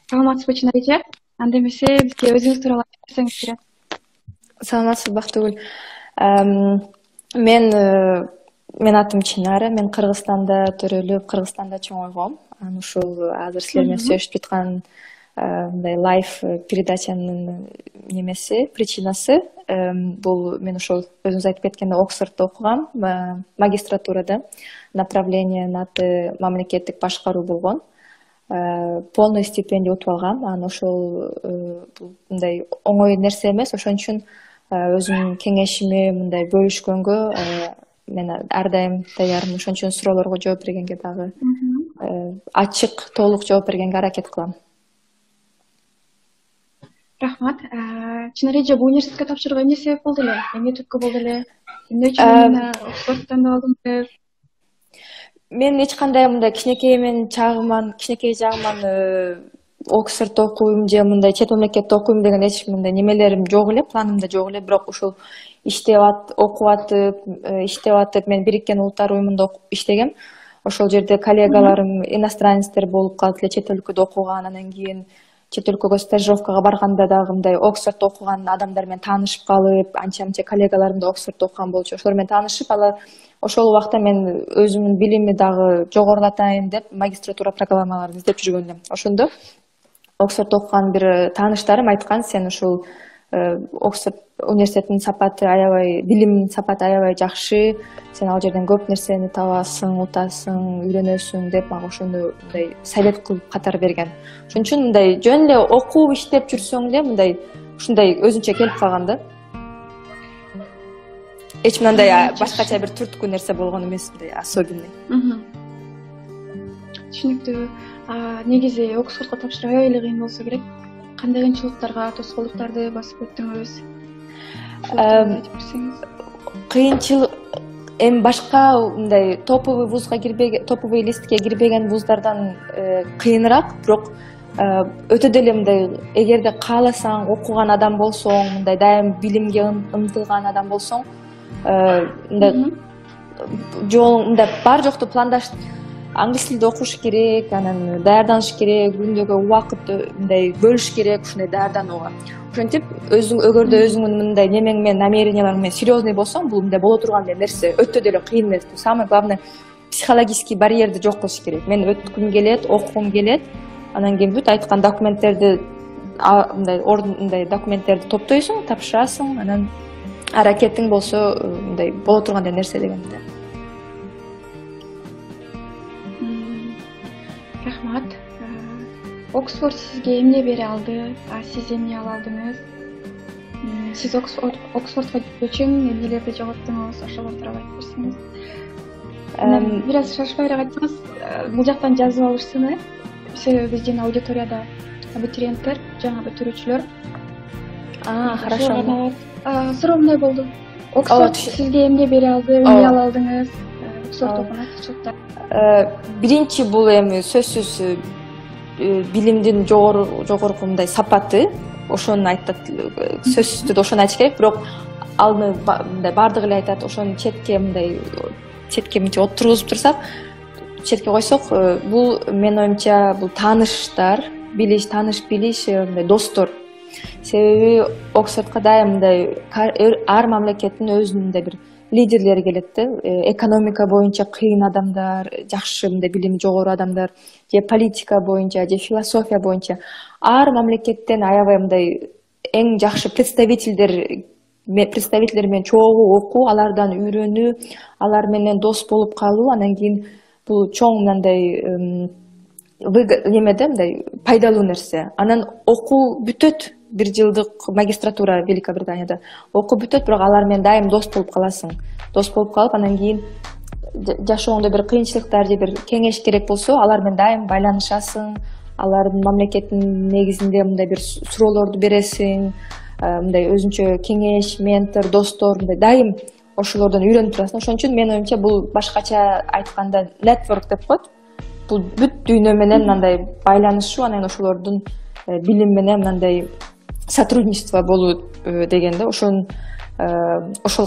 Саламатсызбы Чынар эже? Анда эмесе бизге өзүңүз тууралуу айтып берсеңиз келет. Саламатсыз Бактыгүл. Мен атым Чынара. Мен Кыргызстанда төрөлүп, Кыргызстанда чоңойгом. Ушул азыр силер менен сүйлөшүп жаткан мындай лайф передачанын немеси, причинасы бул мен ошол өзүңүз айтып кеткендей Оксфордто окугам, магистратурада. Направлениянын аты мамлекеттик башкаруу болгон. Полный стипендия утуп алгам. Анан ошол мындай оңой нерсе эмес, ошон үчүн өзүмдүн кеңешими мындай бөлүшкөнгө мен ар дайым даярмын. Ошон үчүн суроолорго жооп бергенге дагы ачык, толук жооп бергенге аракет кылам. Рахмат. Чынар эже, бул университетке тапшырууга эмне себеп болду эле? Эмне түрткү болду эле? Эмне үчүн Оксфордтон алдыңыз? Мен эч кандай мындай кичинекей жагыман Оксфордто окуйм же мындай чет мамлекетте окуйм деген эч мындай немелерим жок эле, планымда жок эле. Бирок ушул иштеп атып, мен Бириккен Улуттар уюмунда иштегем. Ошол жерде коллегаларым иностранецтер болуп калат эле, чет өлкөдө окуган, анан кийин чет өлкөгө стажировкага барганда дагы мындай Оксфордто окуган адамдар менен таанышып калып, анча-мынча коллегаларым да Оксфордто окуган болчу. Ошолор менен таанышып, ошол убакта мен өзүмдүн билимди дагы жогорулатайын деп магистратура программаларын издеп жүргөн элем. Ошондо Оксфордто окуган бир тааныштарым айткан, сен ушул Оксфорд университетинин сапаты аябай, билимдин сапаты аябай жакшы, сен ал жерден көп нерсени табасың, утасың, үйрөнөсүң деп мага ошону мындай совет кылып катар берген. Ошон үчүн мындай жөн эле окуп иштеп жүрсөң эле мындай ушундай өзүнчө келип калган да. Эч мындай башкача бир түрткү нерсе болгон эмес, мындай особенный. Түшүнүктүү. Негизи Оксфордко тапшыруу аябай кыйын болсо керек. Кандай кыйынчылыктарга, тоскоолдуктарды басып өттүңүз? Кыйынчылык башка мындай топовый листке кирбеген вуздардан кыйыныраак, бирок өтө деле мындай эгерде кааласаң, окуган адам болсоң, мындай дайым билимге ынтылган адам болсоң, мындай жолуң мындай бар жокту пландаш, англис тилде окуш керек, анан даярданыш керек, күндөгү убакытты мындай бөлүш керек, ушундай даярданууга. Ошентип, өгөрдө өзүңүн мындай немең менен, намеренияларың менен серьезный болсоң, бул мындай боло турган нерсе, өтө деле кыйын эмес. Самое главное, психологический барьерди жок кылыш керек. Мен өткүм келет, окугум келет, анан кийин бүт айткан документтерди мындай документтерди топтойсуң, тапшырасың, анан аракетиң болсо мындай боло тургандай нерсе дегенде. Рахмат. Оксфорд сизге эмне бере алды? Сиз эмне ала алдыңыз? Сиз Оксфордко жүрүү үчүн эмнелерди жоготтуңуз? Ошолор тууралуу айтып берсеңиз. Бир аз шашпайраак айтсаңыз, бул жактан жазып алышсыны. Себеби биздин аудиторияда абитуриенттер, жаңы бүтүрүүчүлөр. Хорошо. Суроо мындай болду. Оксфорд сизге эмне бере алды? Эмне ала алдыңыз? Оксфордто окуган артыкчылыктар. Биринчи бул эми сөзсүз билимдин жогорку мындай сапаты, ошону айтат, сөзсүз түрдө ошону айтыш керек, бирок аны мындай бардыгы эле айтат, ошону четке мынча отургузуп турсак, четке койсок, бул менин оюмча бул тааныш билиш, мындай достор. Себеби Оксфордко дайым мындай ар мамлекеттин өзүнүн мындай бир лидерлери келет да, экономика боюнча кыйын адамдар, жакшы мындай билими жогору адамдар, же политика боюнча, же философия боюнча ар мамлекеттен аябай мындай эң жакшы представительдер менен чогуу окуу, алардан үйрөнүү, алар менен дос болуп калуу, анан кийин бул чоң мындай немеде мындай пайдалуу нерсе. Анан окуу бүтөт, 1 жылдык магистратура Великобританияда окуп бүтөт, бирок алар менен дайым дос болуп каласың. Дос болуп калып, анан кийин жашооңдо бир кыйынчылыктар же бир кеңеш керек болсо, алар менен дайым байланышасың, алардын мамлекетинин негизинде мындай бир суроолорду бересиң, мындай өзүнчө кеңеш, ментор, достор, мындай дайым ошолордон үйрөнүп турасың. Ошон үчүн менин оюмча бул башкача айтканда network деп коет. Бул бүт дүйнө менен мындай байланышуу, анан ошолордун билим менен мындай сотрудничество болуу дегенде, ошол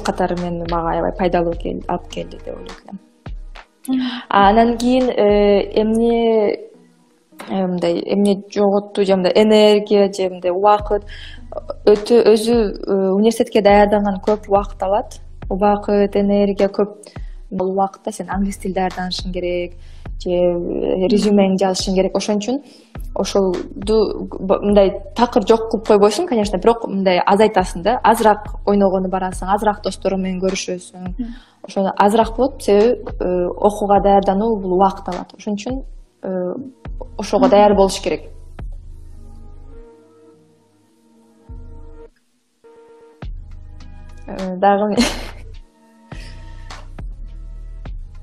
катары мага аябай пайдалуу алып келди деп ойлойт элем. Анан кийин эмне мындай эмне жоготту же мындай энергия же мындай убакыт өтө өзү университетке даярданган көп убакыт алат. Убакыт, энергия көп. Бул убакытта сен англис тил даярданышың керек же резюмең жазышың керек. Ошон үчүн ошолду мындай такыр жок кылып койбойсуң, конечно, бирок мындай азайтасың да. Азыраак ойногону барасың, азыраак достору менен көрүшөсүң. Ошону азыраак болот, себеби окууга даярдануу бул убакыт алат. Ошон үчүн ошого даяр болуш керек. Дагы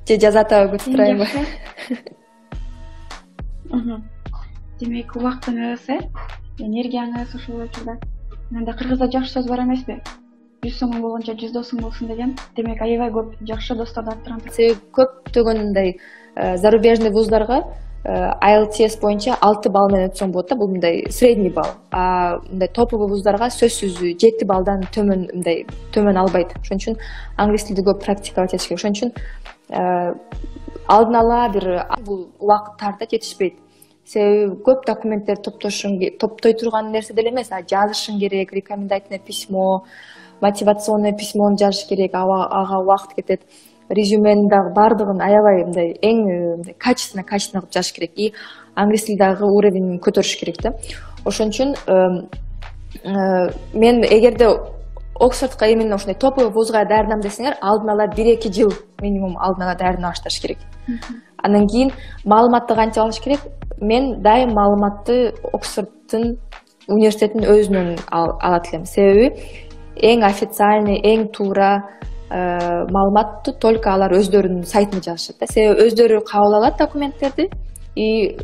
же жазат өтүп турайынбы? Демек, убактыңыз, энергияңыз ошол учурда. Мында кыргызда жакшы сөз бар эмеспи? 100 сомуң болгончо 100 досуң болсун деген. Демек, аябай көп жакшы досторду арттырам. Себеби көптөгөн мындай зарубежный вуздарга IELTS боюнча 6 балл менен өтсөң болот да, бул мындай средний балл. Мындай топовый вуздарга сөзсүз 7 баллдан төмөн албайт. Ошон үчүн англис тилди көп практикалап кетиш керек. Ошон үчүн алдын ала бир бул убакыттарда жетишпейт. Себеби көп документтерди топтой турган нерсе деле эмес, жазышың керек, рекомендательное письмо, мотивационное письмону жазыш керек, ага убакыт кетет. Резюмени дагы бардыгын аябай мындай эң качественно кылып жазыш керек. И англис тил дагы уровенин көтөрүш керек да. Ошон үчүн мен эгерде Оксфордко именно ушундай топовый вузга даярданам десеңер, алдын ала 1-2 жыл минимум алдын ала даярданып башташ керек. Андан кийин маалыматты канча алыш керек? Мен дайым маалыматты Оксфорддун университетинин өзүнөн алат элем. Себеби эң официальный, эң туура маалыматты только алар өздөрүнүн сайтына жазышат да. Себеби өздөрү кабыл алат документтерди и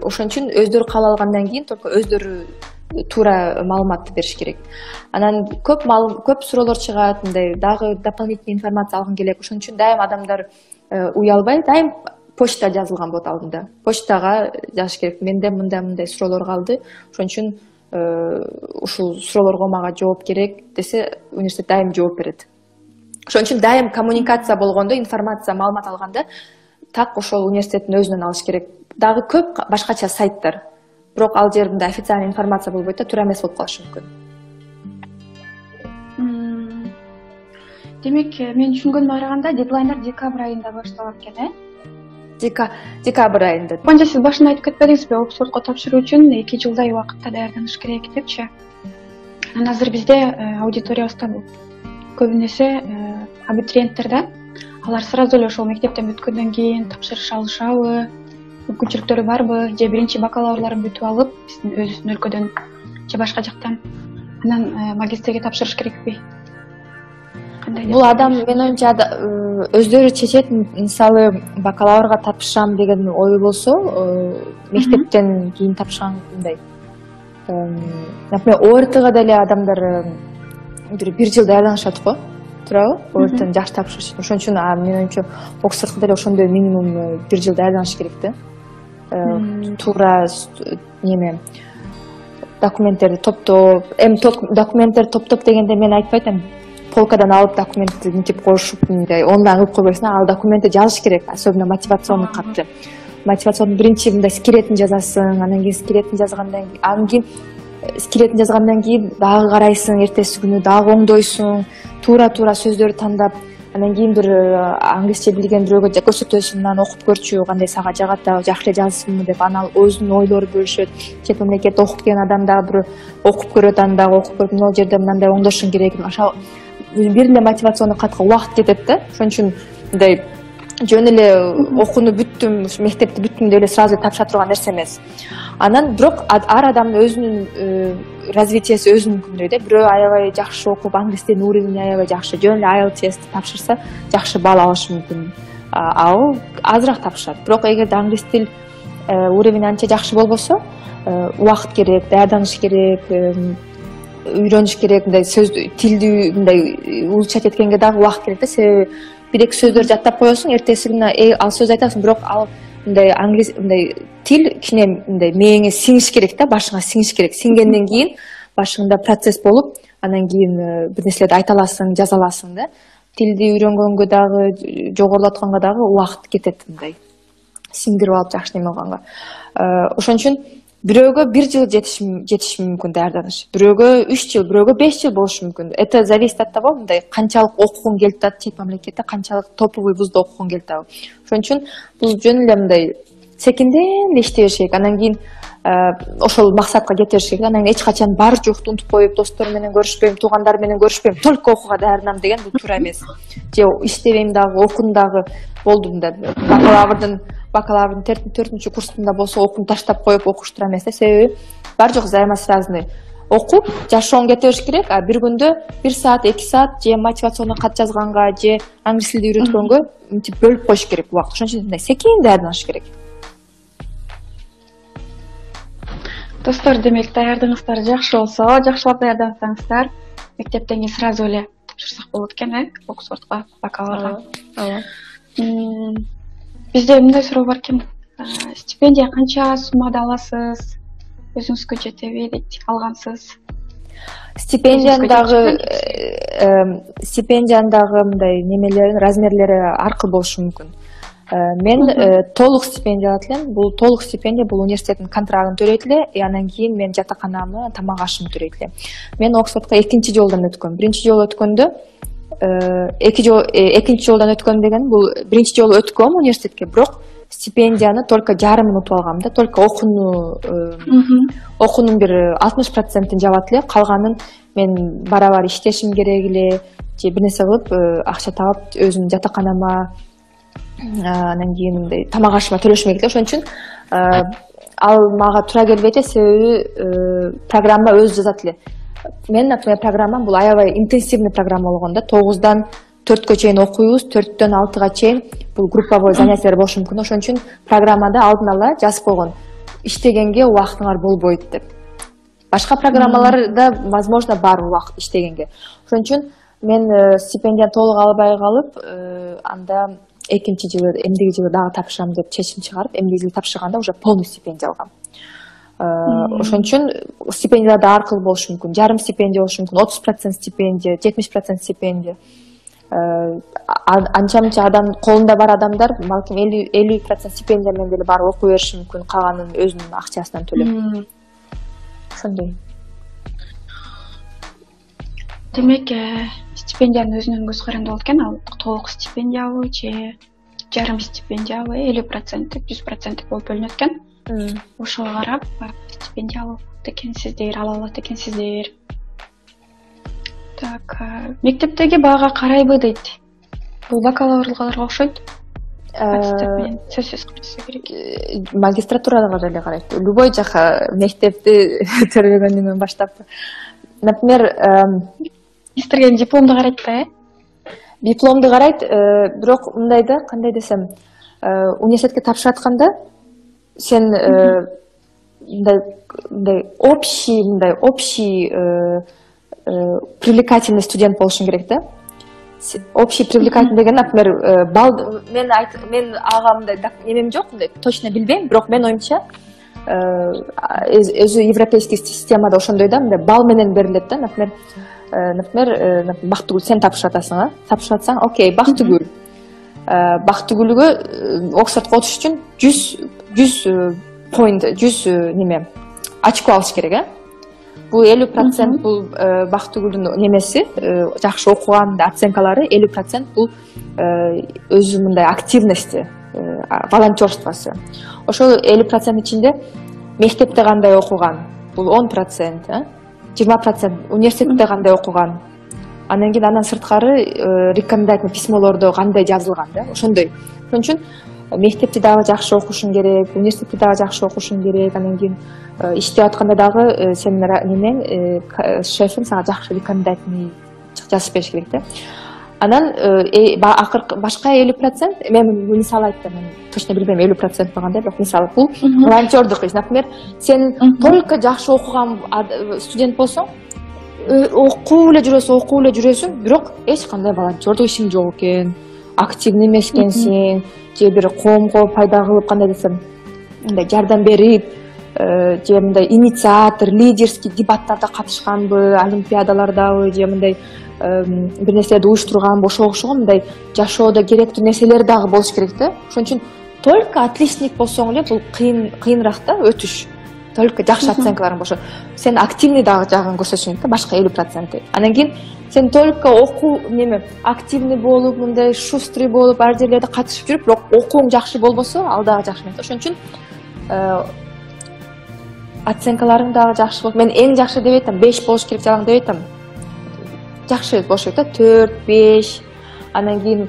ошон үчүн өздөрү кабыл алгандан кийин только өздөрү туура маалыматты бериш керек. Анан көп суроолор чыгат, мындай дагы дополнительный информация алгың келет. Ошон үчүн дайым адамдар уялбай, дайым почта жазылган болот алдында. Почтага жазыш керек. Менде мындай суроолор калды. Ошон үчүн ушул суроолорго мага жооп керек десе, университет дайым жооп берет. Ошон үчүн дайым коммуникация болгондо, информация, маалымат алганда так ошол университеттин өзүнөн алыш керек. Дагы көп башкача сайттар. Бирок ал жерде официальный информация болбойт да, туура эмес болуп калышы мүмкүн. Демек, мен түшүнгөнүмө караганда дедлайндар декабрь айында башталат экен, Декабрь айында. Канча сиз башында айтып кетпедиңизби, Оксфордко тапшыруу үчүн 2 жылдай убакытта даярданыш керек депчи. Анан азыр бизде аудиториябызда бул көбүнесе абитуриенттер да, алар сразу эле ошол мектептен бүткөндөн кийин тапшырыш алышабы, мүмкүнчүлүктөрү барбы, же биринчи бакалаврларын бүтүп алып, биздин өзүбүздүн өлкөдөн же башка жактан анан магистрге тапшырыш керекпи? Бул адам мен оюмча өздөрү чечет. Мисалы бакалаврга тапшырам деген ой болсо, мектептен кийин тапшыргандай. Например, ОРТга деле адамдар бир жыл даярданышат го, туурабы? ОРТны жакшы тапшырыш үчүн. Ошон үчүн мен оюмча Оксфордко деле ошондой минимум 1 жыл даярданыш керек да. Туура неме документтерди топтоп, документтерди топтоп дегенде мен айтпайм, полкадан алып документти мынтип коюшуп, мындай онлайн кылып койбойсуң, ал документти жазыш керек, особенно мотивационный катты. Мотивационный биринчи мындай скелетин жазасың, анан кийин скелетин жазгандан кийин дагы карайсың, эртеси күнү дагы оңдойсуң, туура сөздөрдү тандап, анан кийин бир англисче билген бирөөгө көрсөтөсүң, мынаны окуп көрчү, кандай сага жагат, жакшы жазсыңбы деп, анан өзүнүн ойлору бөлүшөт. Чет мамлекетте окуп келген адам дагы бир окуп көрөт, аны дагы окуп көрүп, могу жерде мындай оңдошуң керек. Бир эле мотивационный катка убакыт кетет да. Ошон үчүн мындай жөн эле окууну бүттүм, мектепти бүттүм деп эле сразу тапшыра турган нерсе эмес. Анан бирок ар адамдын өзүнүн развитиясы өзүнүнкүндөй да. Бирөө аябай жакшы окуп, англис тилинин уровени аябай жакшы, жөн эле IELTS тапшырса, жакшы балл алышы мүмкүн. Ал азыраак тапшырат. Бирок эгерде англис тил уровени анча жакшы болбосо, убакыт керек, даярданыш керек, үйрөнүш керек, мындай тилди мындай улучшать эткенге дагы убакыт керек да. Себеби 1-2 сөздөр жаттап коесуң, эртеси күнү ал сөз айтасың, бирок ал мындай англис мындай тил кичине мындай мээңе сиңиш керек да, башыңа сиңиш керек. Сиңгенден кийин башыңда процесс болуп, анан кийин бир нерселерди айта аласың, жаза аласың да. Тилди үйрөнгөнгө дагы, жогорулатканга дагы убакыт кетет мындай. сиңдирип алып жакшы неме кылганга. Ошон үчүн бирөөгө 1 жыл жетиши мүмкүн даярданыш, бирөөгө 3 жыл, бирөөгө 5 жыл болушу мүмкүн. Это зависит от того, мындай канчалык окугуң келип атат чет мамлекетте, канчалык топовый вузда окугуң келип атабы. Ошон үчүн бул жөн эле мындай секинден эле иштей бериш керек. Анан кийин ошол максатка жете бериш керек. Анан эч качан бар жокту унутуп коюп, достор менен көрүшпөйм, туугандар менен көрүшпөйм, только окууга даярданам деген бул туура эмес. Же иштебейм дагы, окуйм дагы, болду мында бакалаврдын 4-чү курсунда болсо окууну таштап коюп окуш туура эмес да. Себеби бар жок взаимосвязанный. Окуп жашооң кете бериш керек, а бир күндө 1 саат, 2 саат же мотивационный кат жазганга, же англис тилди үйрөткөнгө мынтип бөлүп коюш керек убакыт. Ошон үчүн мындай секин даярданыш керек. Достор, демек даярдыгыңыздар жакшы болсо, жакшылап даярдансаңыздар, мектептен кийин сразу эле тапшырсак болот экен, Оксфордго, бакалаврга. Бизде мындай суроо бар экен. Стипендия канча суммада аласыз? Өзүңүзгө жетеби дейт, алгансыз? Стипендиянын дагы мындай немелери, размерлери ар кыл болушу мүмкүн. Мен толук стипендия алат элем. Бул толук стипендия бул университеттин контрагын төлөйт эле, анан кийин мен жатаканамы, тамак ашымды төлөйт элем. Мен Оксфордко 2-чи жолдон өткөм. 1-чи жолу өткөндө экинчи жолдон өткөм деген бул 1-чи жолу өткөм университетке, бирок стипендияны только жарымын утуп алгам да, только окуунун бир 60%-ын жабат эле, калганын мен бара-бара иштешим керек эле, же бир нерсе кылып акча таап өзүмдүн жатаканама, анан кийин мындай тамак ашыма төлөшүм керек эле. Ошон үчүн ал мага туура келбейт, себеби программа өзү жазат эле. Мен, например, программам бул аябай интенсивный программа болгон да, 9-дан 4-кө чейин окуйбуз, 4-төн 6-га чейин бул групповой занятиялар болушу мүмкүн. Ошон үчүн программада алдын ала жазып койгон, иштегенге убактыңар болбойт деп. Башка программаларда возможно бар убакыт иштегенге. Ошон үчүн мен стипендияны толук албай калып, анда экинчи жылы, эмдиги жылы дагы тапшырам деп чечим чыгарып, эмдиги жылы тапшырганда уже полный стипендия алгам. Ошон үчүн стипендия да ар кыл болушу мүмкүн. Жарым стипендия болушу мүмкүн, 30% стипендия, 70% стипендия. Анча-мынча адам, колунда бар адамдар балким 50% стипендия менен деле барып окуй бериши мүмкүн, калганын өзүнүн акчасынан төлөп. Ошондой. Демек, стипендиянын өзүнүн көз каранды болот экен. Ал толук стипендиябы же жарым стипендиябы, 50%, 100% болуп бөлүнөт экен. Ошого карап стипендия алып экенсиздер, ала алат экенсиздер. Так, мектептеги баага карайбы дейт. Бул бакалаврларга окшойт. Сөзсүз караса керек. Магистратурага деле карайт. Любой жака мектепти төрөгөнүнөн баштап. Например, истерген дипломду карайт да, Дипломду карайт, бирок мындай да, кандай десем, университетке тапшыратканда сен мындай общий привлекательный студент болушуң керек да. Общий привлекательный деген, например, мен ага мындай немем жок, мындай точно билбейм, бирок мен оюмча өзү европейский системада ошондой да, мындай балл менен берилет да. Например, Бактыгүл сен тапшыратасың, тапшыратсаң, окей, Бактыгүл. Бактыгүлгө Оксфордко отуш үчүн 100 неме очко алыш керек, Бул 50% бул Бактыгүлдүн немеси, жакшы окуган оценкалары, 50% бул өзү мындай активности, волонтерствосы. Ошол 50% ичинде мектепте кандай окуган, бул 10%, 20% университетте кандай окуган, анан кийин андан сырткары рекомендательный письмолордо кандай жазылган да, ошондой. Ошон үчүн мектепти дагы жакшы окушуң керек, университетти дагы жакшы окушуң керек, анан кийин иштеп атканда дагы сенин немең, шефиң сага жакшы рекомендательный жазып бериш керек да. Анан акыркы башка 50%, мен мисалы айттым, мен точно билбейм 50% кандай, бирок мисалы бул волонтердук иш. Например, сен только жакшы окуган студент болсоң, окуп эле жүрөсүң, бирок эч кандай волонтердук ишиң жок экен, активный эмес экенсиң, же бир коомго пайда кылып, кандай десем, мындай жардам берип, же мындай инициатор, лидерский дебаттарда катышканбы, олимпиадалардабы, же мындай бир нерселерди уюштурганбы, ошого окшогон мындай жашоодо керектүү нерселер дагы болуш керек да. Ошон үчүн только отличник болсоң эле бул кыйыныраак да өтүш. Только жакшы оценкаларың болсо сен активный дагы жагын көрсөтүшүң да, башка 50%. Анан кийин сен только окуу неме активный болуп, мындай шустрый болуп, ар жерлерде катышып жүрүп, бирок окууң жакшы болбосо, ал дагы жакшы эмес. Ошон үчүн оценкаларың дагы жакшы болуп, мен эң жакшы деп айтам, 5 болуш керек жалаң деп айтам. Жакшы болуш керек да, 4, 5. Анан кийин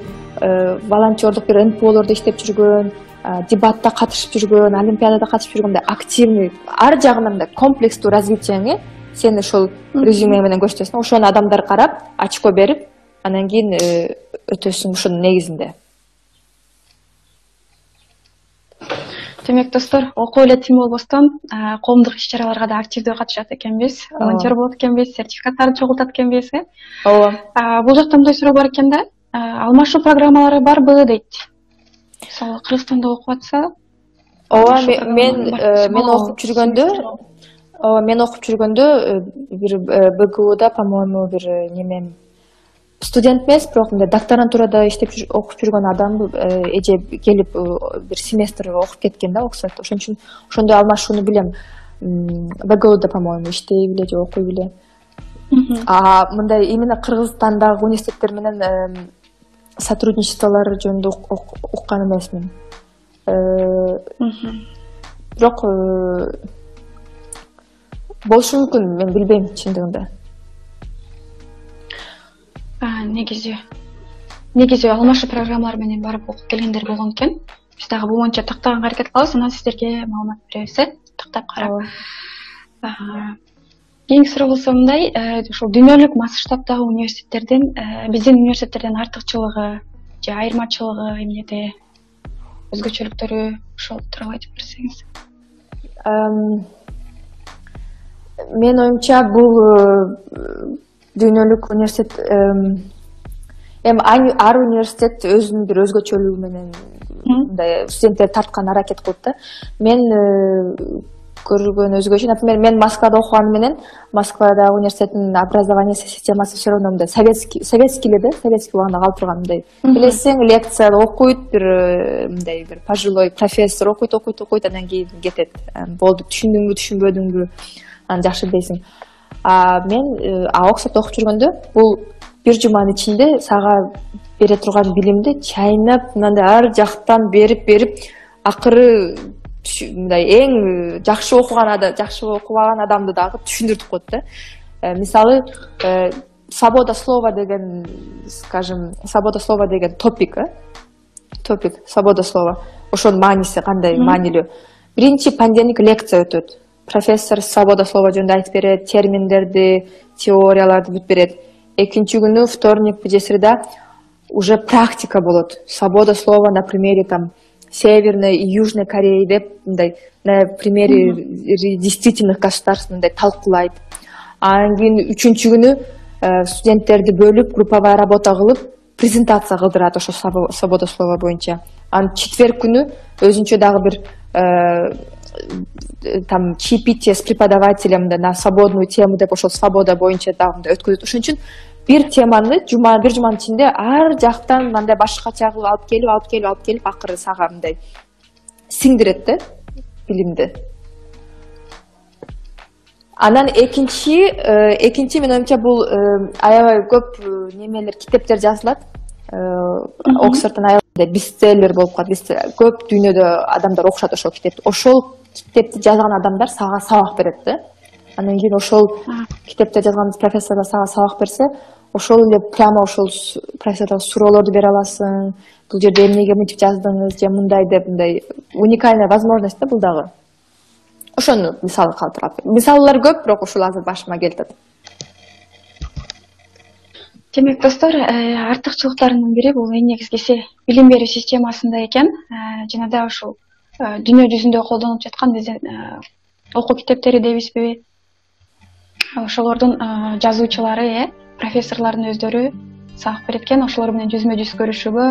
волонтёрдук бир НПОлордо иштеп жүргөн, дебатта катышып жүргөн, олимпиадада катышып жүргөндөй активный, ар жагынан мындай комплекстүү развитияңы сен ошол резюме менен көрсөтөсүң. Ошону адамдар карап, очко берип, анан кийин өтөсүң ошонун негизинде. Демек, достор, окуу эле тим болбостон, коомдук иш-чараларга да активдүү катышат экенбиз, волонтер болот экенбиз, сертификаттарды чогултат экенбиз. Ооба. Бул жакта мындай суроо бар экен да. Алмашуу программалары барбы дейт. Мисалы, Кыргызстанда окуп атса? Ооба, мен окуп жүргөндө бир БГУда, по-моему, бир неме студент эмес, бирок мындай докторантурада иштеп окуп жүргөн адам эже келип бир семестр окуп кеткен да Оксфордто. Ошон үчүн ошондой алмашууну билем. БГУда, по-моему, иштей биле же окуй биле. Мындай именно Кыргызстандагы университеттер менен сотрудничестволор жөнүндө уккан эмесмин. Бирок болушу мүмкүн, мен билбейм чындыгында. Негизи алмашуу программалары менен барып окуп келгендер болгон экен. Биз дагы бул боюнча тактаганга аракет кылабыз, анан сиздерге маалымат беребиз, тактап карап. Кийинки суроо болсо мындай, ушул дүйнөлүк масштабдагы университеттердин биздин университеттерден артыкчылыгы же айырмачылыгы эмнеде, өзгөчөлүктөрү ошол тууралуу айтып берсеңиз. Мен оюмча бул дүйнөлүк университет, ар университет өзүнүн бир өзгөчөлүгү менен мындай студенттерди тарткан аракет кылып да. Мен көргөн өзгөчө, например, мен Москвада окуган менен Москвадагы университеттин образование системасы все равно мындай советский эле да, советский убагында калып турган мындай. Билесиң, лекция окуйт, бир мындай бир пожилой профессор окуйт, анан кийин кетет. Болду, түшүндүңбү, түшүнбөдүңбү, анан жакшы билесиң. Мен Оксфордто окуп жүргөндө бул бир жуманын ичинде сага бере турган билимди чайнап, мындай ар жактан берип, акыры мындай эң жакшы окубаган адамды дагы түшүндүрүп коет да. Мисалы, свобода слова деген, скажем, свобода слова деген топик, свобода слова. Ошонун мааниси кандай маанилүү. Биринчи понедельник лекция өтөт. Профессор свобода слова жөнүндө айтып берет, терминдерди, теорияларды бүтүп берет. Экинчи күнү, вторник же среда, уже практика болот. Свобода слова на примере там Северной и Южной Кореи деп мындай на примере действительных государств мындай талкуулайт. Анан кийин үчүнчү күнү студенттерди бөлүп, групповая работа кылып, презентация кылдырат ошо свобода слова боюнча. Анан четверг күнү өзүнчө дагы бир там чаепитие с преподавателем на свободную тему деп ошол свобода боюнча дагы өткөзөт. Ошон үчүн бир теманы бир жуманын ичинде ар жактан мындай башкача кылып алып келип акыры сага мындай сиңдирет да билимди. Анан экинчи мен оюмча бул аябай көп немелер, китептер жазылат. Оксфордтон аябай бестселлер болуп калат. Көп дүйнөдө адамдар окушат ошол китепти. Ошол китепти жазган адамдар сага сабак берет да. Анан кийин ошол китепти жазган профессорлор сага сабак берсе, ошол эле прямо ошол профессордон суроолорду бере аласың. Бул жерде эмнеге мынтип жаздыңыз же мындай деп, мындай уникальная возможность да бул дагы. Ошону мисал калтырат. Мисаллар көп, бирок ушул азыр башыма келет. Демек, достор, артыкчылыктарынын бири бул эң негизгиси билим берүү системасында экен. Жана да ушул дүйнө жүзүндө колдонулуп жаткан биздин окуу китептери дейбизби? Ошолордун жазуучулары, профессорлордун өздөрү сабак берет экен. Ошолор менен жүзмө жүз көрүшүүгө,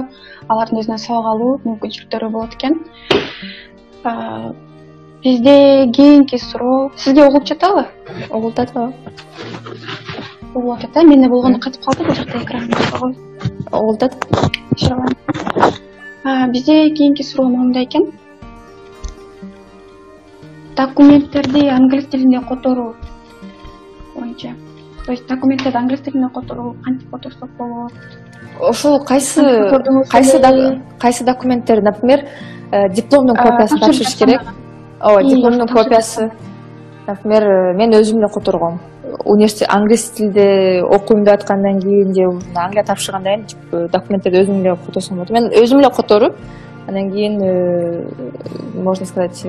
алардын өзүнөн сабак алуу мүмкүнчүлүктөрү болот экен. Бизде кийинки суроо сизге угулуп жатабы? Угулуп атабы? Угулуп атат. Менде болгондо катып калды бул жакта экран. Угулуп атат. Бизде кийинки суроо моундай экен. Документтерди англис тилинде которуу боюнча. То есть документтерди англис тилинде которуу кантип которсок болот? Ошол кайсы документтер, например, дипломдун копиясын тапшырыш керек. Ооба, дипломдун копиясы. Например, мен өзүм эле которгом. Университет англис тилде окуйм деп аткандан кийин же Англия тапшыргандан кийин документтерди өзүм эле которсом болот. Мен өзүм эле которуп, андан кийин можно сказать,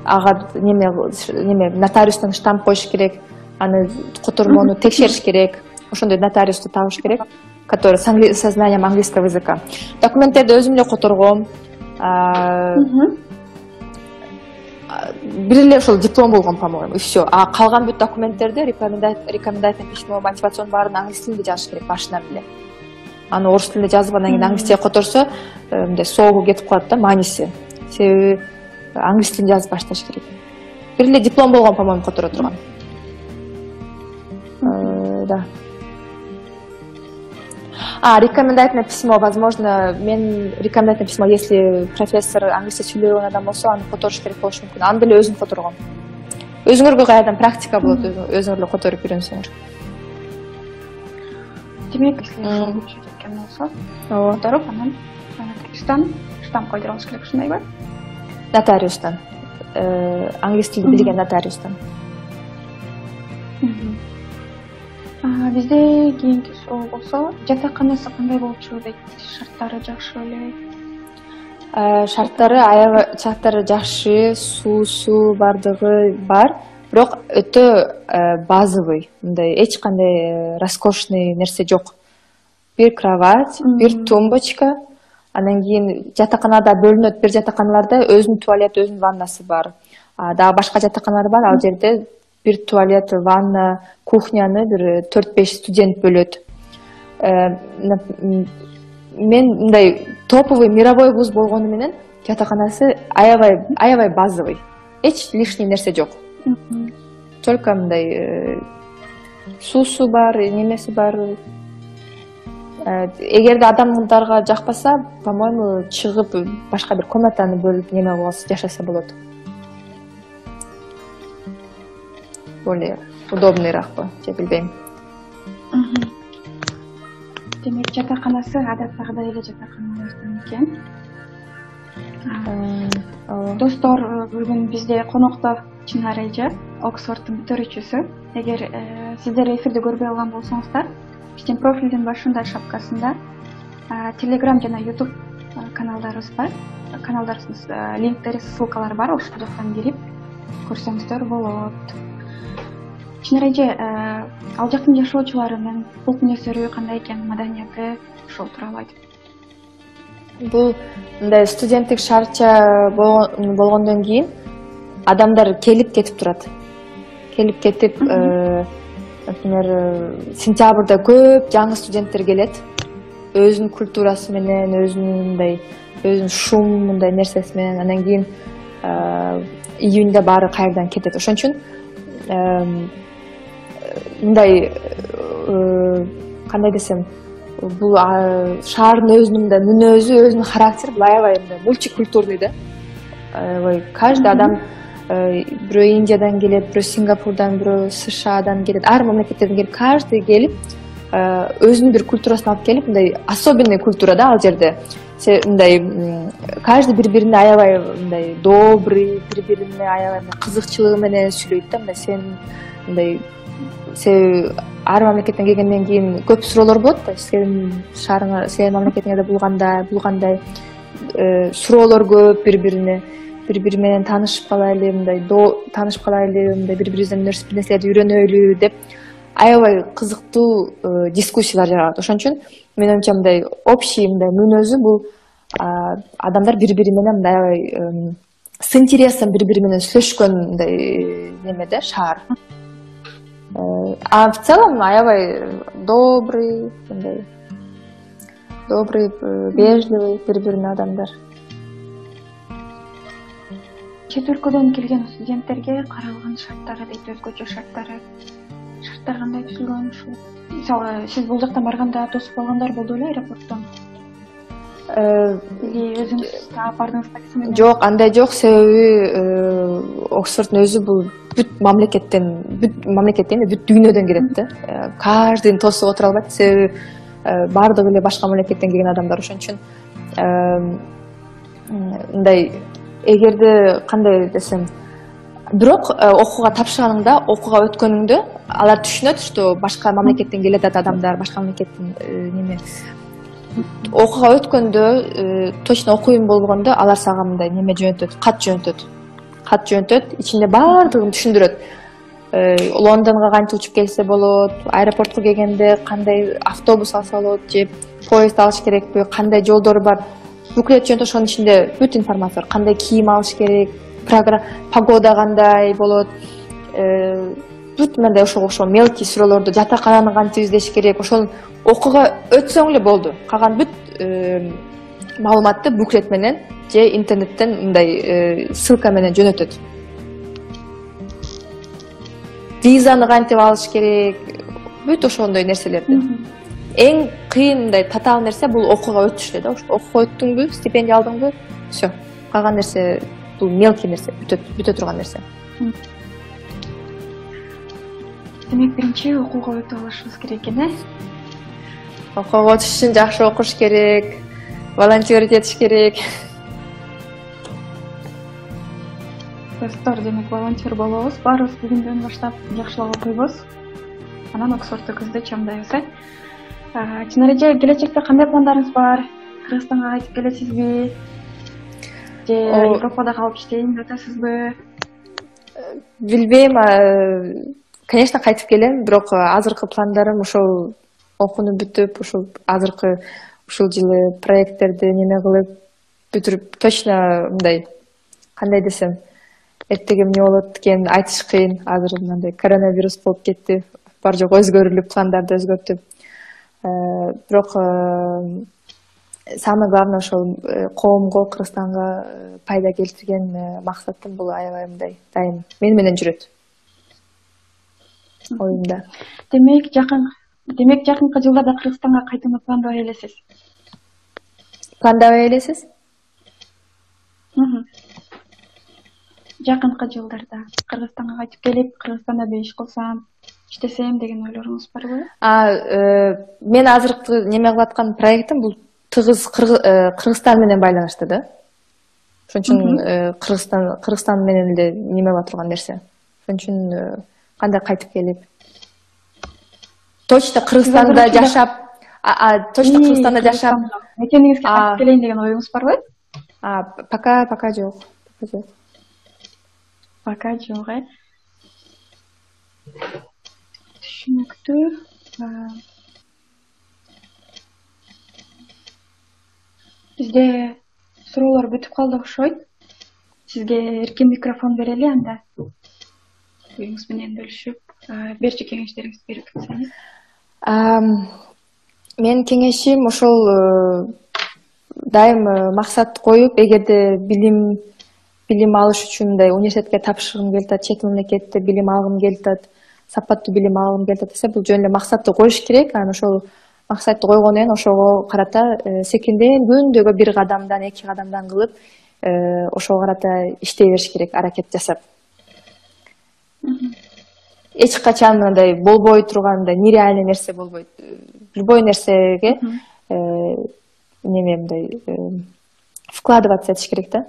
ага неме нотариустан штамп коюш керек, аны котормону текшериш керек. Ошондой нотариусту табыш керек, который со знанием английского языка. Документтерди өзүм эле которгом. Бир эле ошол диплом болгон, по-моему, и все. А калган бүт документтерди, рекомендательное письмо, мотивацион баарын англис тилинде жазыш керек башынан эле. Аны орус тилинде жазып, анан кийин англис тилинде которсо, мындай соогу кетип калат да, мааниси. Себеби англис тилинде жазып башташ керек. Бир эле диплом болгон, по-моему, которо турган. Да. Рекомендательное письмо, возможно, мен рекомендательное письмо, если профессор англисче сүйлөгөн адам болсо, аны которуш керек болушу мүмкүн. Аны деле өзүм которгом. Өзүңөргө кайрадан практика болот, өзүңөр эле которуп үйрөнсөңөр. Демек, если ошол үчүн кеткен болсо, которуп, анан нотариустан штамп койдуруп алыш керек, ушундайбы? Нотариустан. Англис тилин билген нотариустан. Бизде кийинки суроо болсо, жатаканасы кандай болчу дейт? Шарттары жакшы беле? Шарттары жакшы, суусу бардыгы бар, бирок өтө базовый, мындай эч кандай роскошный нерсе жок. Бир кровать, бир тумбочка, анан кийин жатаканада бөлүнөт. Бир жатаканаларда өзүнүн туалети, өзүнүн ваннасы бар. Дагы башка жатаканалар бар, ал жерде бир туалет, ванна, кухняны бир 4-5 студент бөлөт. Мен мындай топовый мировой вуз болгону менен жатаканасы аябай базовый. Эч лишний нерсе жок. Только мындай суусу бар, немеси бар. Эгерде адамдарга жакпаса, по-моему, чыгып башка бир комнатаны бөлүп неме кылса, жашаса болот. Более удобныйраак бы, же билбейм. Демек, жатаканасы адаттагыдай эле жатаканалардан экен. Достор, бүгүн бизде конокто Чынар эже, Оксфорддун бүтүрүүчүсү. Эгер сиздер эфирди көрбөй алган болсоңуздар, биздин профилдин башында шапкасында Telegram жана YouTube каналдарыбыз бар. Каналдарыбыздын линктери, ссылкалары бар. Ошол жактан кирип көрсөңүздөр болот. Чынар эже, ал жактын жашоочулары менен улут мүнөздөрү кандай экен, маданияты, ошол тууралуу айтып. Бул мындай студенттик шаарча болгондон кийин адамдар келип кетип турат. Келип кетип, например, сентябрда көп жаңы студенттер келет. Өзүнүн культурасы менен, өзүнүн шум мындай нерсеси менен, анан кийин июньда баары кайрадан кетет. Ошон үчүн мындай кандай десем, бул шаардын өзүнүн да мүнөзү, өзүнүн характери аябай мультикультурный да. Каждый адам бирөө Индиядан келет, бирөө Сингапурдан, бирөө США-дан келет, ар мамлекеттерден келип, каждый келип өзүнүн бир культурасын алып келип, мындай особенный культура да ал жерде. Мындай каждый бири-бирине аябай мындай добрый, бири-бирине аябай кызыкчылыгы менен сүйлөйт да. Мындай мындай ар мамлекеттен келгенден кийин көп суроолор болот да. Сенин мамлекетиңде булгандай суроолор көп бири-бири менен таанышып калайлы, мындай бири-бирибизден бир нерселерди үйрөнөлү деп аябай кызыктуу дискуссиялар жаралат. Ошон үчүн мен оюмча мындай общий мындай мүнөзү бул адамдар бири-бири менен мындай аябай с интересом бири-бири менен сүйлөшкөн мындай неме да, шаар. А в целом аябай добрый, вежливый бири-бирине адамдар. Чет өлкөдөн келген студенттерге каралган шарттары дейт, өзгөчө шарттар кандай түзүлгөн ушул? Мисалы, сиз бул жактан барганда тосуп алгандар болду беле аэропорттон? Или өзүңүз таап бардыңыз такси менен? Жок, андай жок. Себеби Оксфорддун өзү бул бүт мамлекеттен эмес, бүт дүйнөдөн келет да. Каждыйын тосуп отура албайт. Себеби баардыгы эле башка мамлекеттен келген адамдар. Ошон үчүн мындай, эгерде кандай десем, бирок окууга тапшырганыңда, окууга өткөнүңдө алар түшүнөт, что башка мамлекеттен келет адамдар, башка мамлекеттин неме окууга өткөндө, точно окуйм болгондо алар сага мындай неме жөнөтөт, кат жөнөтөт, ичинде баардыгын түшүндүрөт. Лондонго кантип учуп келсе болот, аэропортко келгенде кандай автобус алса болот, же поезд алыш керекпи, кандай жолдору бар. Буклет жөнөтөт, ошонун ичинде бүт информация бар. Кандай кийим алыш керек, погода кандай болот, бүт мындай ошого мелкий сүрөлөрдү, жатакананы кантип издеш керек, ошол окууга өтсөң эле болду. Калган бүт маалыматты буклет менен же интернеттен мындай ссылка менен жөнөтөт. Визаны кантип алыш керек, бүт ошондой нерселерди. Эң кыйын мындай татаал нерсе бул окууга өтүш эле да. Окууга өттүңбү, стипендия алдыңбы, всё. Калган нерсе бул мелкий нерсе, бүтө турган нерсе. Демек, биринчи окууга өтүп алышыбыз керек экен, Окууга өтүш үчүн жакшы окуш керек, волонтерить этиш керек. Достор, демек, волонтер болобуз. Баарыбыз бүгүндөн баштап жакшылап окуйбуз. Анан Оксфордду көздөй чамдайбыз, Чынар эже, келечекте кандай пландарыңыз бар? Кыргызстанга кайтып келесизби? Же Европада калып иштейин деп атасызбы? Билбейм, конечно, кайтып келем, бирок азыркы пландарым ошол окууну бүтүп, ушул азыркы ушул жылы проекттерди неме кылып бүтүрүп, точно мындай, кандай десем, эртеге эмне болот экенин айтыш кыйын. Азыр мындай коронавирус болуп кетти, бар жок өзгөрүлүп, пландарды өзгөртүп. Бирок самое главное ошол коомго, Кыргызстанга пайда келтирген максатым бул аябай мындай дайым мени менен жүрөт. Оюмда. Демек, жакынкы жылдарда Кыргызстанга кайтууну пландабай элесиз? Пландабай элесиз? Жакынкы жылдарда Кыргызстанга кайтып келип, Кыргызстанда да иш кылсам, иштесем деген ойлоруңуз барбы? Мен азыркы неме кылып аткан проектим бул тыгыз Кыргызстан менен байланыштуу да. Ошон үчүн Кыргызстан менен эле неме кыла турган нерсе. Ошон үчүн кандай кайтып келип, точно Кыргызстанда жашап, мекениңизге кайтып келейин деген оюңуз барбы? Пока жок. Пока жок, Түшүнүктүү. Бизде суроолор бүтүп калды окшойт. Сизге эркин микрофон берели анда. Оюңуз менен бөлүшүп, берчи кеңештериңизди берип кетсеңиз. Мен кеңешим ошол дайым максат коюп, эгерде билим алыш үчүн мындай университетке тапшыргым келип, чет мамлекетте билим алгым келип, сапаттуу билим алгым келип десе, бул жөн эле максатты коюш керек. Анан ошол максатты койгондон кийин ошого карата секинден күндөгө бир кадамдан, эки кадамдан кылып, ошого карата иштей бериш керек, аракет жасап. Эч качан мындай болбой турган, нереальный нерсе болбойт. Любой нерсеге неме мындай вкладываться этиш керек да.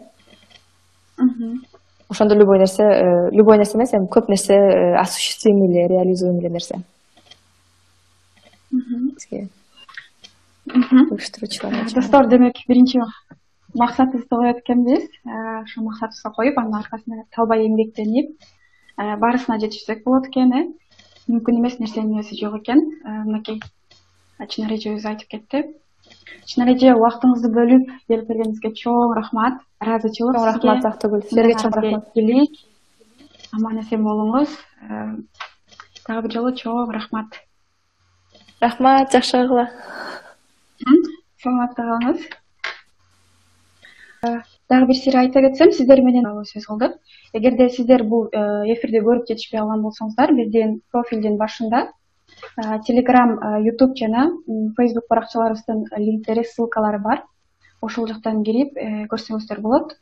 Ошондо любой нерсе эмес, эми көп нерсе осуществимый эле, реализуемый эле нерсе. Достор, демек, биринчи максатыбызды коет экенбиз. Ошол максатыбызга коюп, анын аркасында талбай эмгектенип, баарысына жетишсек болот экен, мүмкүн эмес нерсенин өзү жок экен. Мынакей Чынар эже өзү айтып кетти. Чынар эже, убактыңызды бөлүп келип бергениңизге чоң рахмат. Ыраазычылык сизге. Рахмат, Актыгүл. Силерге чоң рахмат. Аман эсен болуңуз. Дагы бир жолу чоң рахмат. Рахмат, жакшы кыла. Саламатта калыңыз. Дагы бир сире айта кетсем, сиздер менен сөз кылдык. Эгерде сиздер бул эфирди көрүп жетишпей калган болсоңуздар, биздин профилдин башында Telegram, YouTube жана Facebook баракчаларыбыздын линктери, ссылкалары бар. ошол жактан кирип көрсөңүздөр болот.